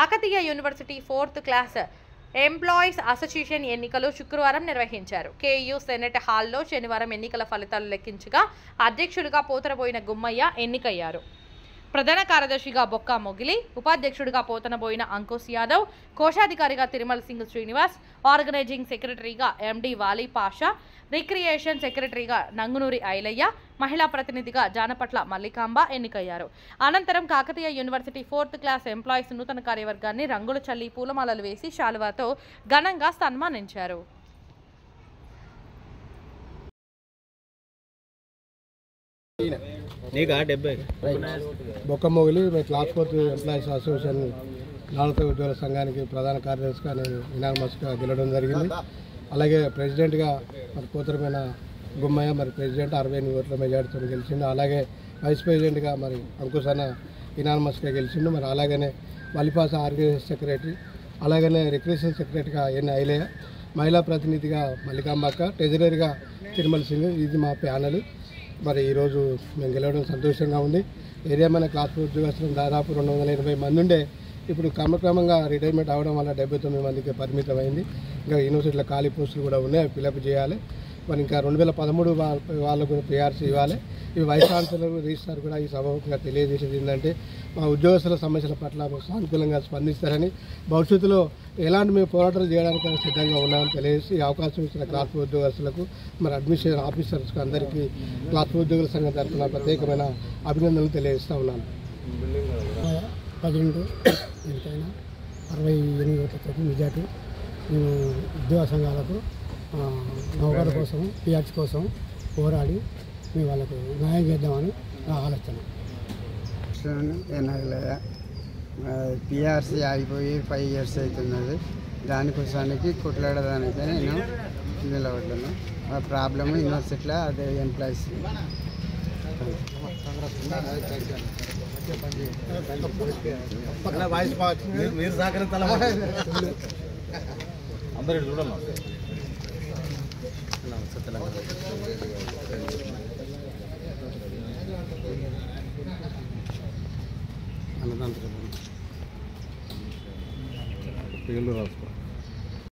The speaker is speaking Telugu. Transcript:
Kakatiya university 4th class employees association ఎన్నికలు శుక్రవారం నిర్వహించారు. కేయూ సెనెట్ హాల్లో శనివారం ఎన్నికల ఫలితాలు లెక్కించగా అధ్యక్షుడిగా పోతనబోయిన గుమ్మయ్య ఎన్నికయ్యారు. ప్రధాన కార్యదర్శిగా బొక్క మొగిలి, ఉపాధ్యక్షుడిగా పోతనబోయిన అంకుశ్ యాదవ్, కోశాధికారిగా తిరుమల సింగ్ శ్రీనివాస్, ఆర్గనైజింగ్ సెక్రటరీగా ఎండి వాలీ పాషా, రిక్రియేషన్ సెక్రటరీగా నంగునూరి ఐలయ్య, మహిళా ప్రతినిధిగా జానపట్ల మల్లికాంబ ఎన్నికయ్యారు. అనంతరం Kakatiya university 4th class employees నూతన కార్యవర్గాన్ని రంగులు చల్లి పూలమాలలు వేసి శాలువాతో ఘనంగా సన్మానించారు. బొక్క మొగిలి క్లాస్ 4th ఎంప్లాయీస్ అసోసియేషన్ నాలుక ఉద్యోగుల సంఘానికి ప్రధాన కార్యదర్శిగా నేను యునానిమస్గా గెలవడం జరిగింది. అలాగే ప్రెసిడెంట్గా మరి పోతరమైన గుమ్మయ్య మరి ప్రెసిడెంట్ 68 ఓట్ల మెజార్టీతో గెలిచిండు. అలాగే వైస్ ప్రెసిడెంట్గా మరి అంకుశ్ అన్న యునానిమస్గా గెలిచిండు. మరి అలాగనే మల్లిపాస ఆర్గనైజేషన్ సెక్రటరీ, అలాగనే రిక్రియేషన్ సెక్రటరీగా ఎన్ ఐలయ్య, మహిళా ప్రతినిధిగా మల్లికాంబక్క, ట్రెజరీగా తిరుమల సింగ్. ఇది మా ప్యానల్. మరి ఈరోజు మేము గెలవడం సంతోషంగా ఉంది. ఏదేమైనా క్లాస్ ఉద్యోగస్తులు దాదాపు 280 మంది ఉండే ఇప్పుడు క్రమక్రమంగా రిటైర్మెంట్ అవ్వడం వల్ల 79 మందికి పరిమితమైంది. ఇంకా యూనివర్సిటీలో ఖాళీ పోస్టులు కూడా ఉన్నాయి, అవి ఫిలప్ చేయాలి. మరి ఇంకా 2013 వాళ్ళకు పిఆర్సీ ఇవ్వాలి. ఈ వైస్ ఛాన్సలర్ రిజిస్ట్రార్ కూడా ఈ సభగా తెలియజేసేది ఏంటంటే మా ఉద్యోగస్తుల సమస్యల పట్ల సానుకూలంగా స్పందిస్తారని, భవిష్యత్తులో ఎలాంటి మేము పోరాటాలు చేయడానికి సిద్ధంగా ఉన్నామని తెలియజేసి అవకాశం ఇచ్చిన క్లాస్ ఉద్యోగస్తులకు మరి అడ్మినిస్ట్రేషన్ ఆఫీసర్స్కి అందరికీ క్లాస్ ఉద్యోగుల సంఘం తరఫున ప్రత్యేకమైన అభినందనలు తెలియజేస్తూ ఉన్నాను. 12 ఎంతైనా 68 ఓట్లతో మెజార్టీ మేము ఉద్యోగ సంఘాలకు నౌకర్ల కోసం పిఆర్సీ కోసం పోరాడి మేము వాళ్ళకు న్యాయం చేద్దామని నా ఆలోచన. పిఆర్సీ ఆగిపోయి 5 years అవుతున్నది. దానికోసానికి కొట్లాడడానికి నేను నిలబడ్డాను. ఆ ప్రాబ్లమ్ యూనివర్సిటీలో అదే ఎంప్లాయీస్ అందరూ చూడాలి. అన్నదాంతరం రాసుకో.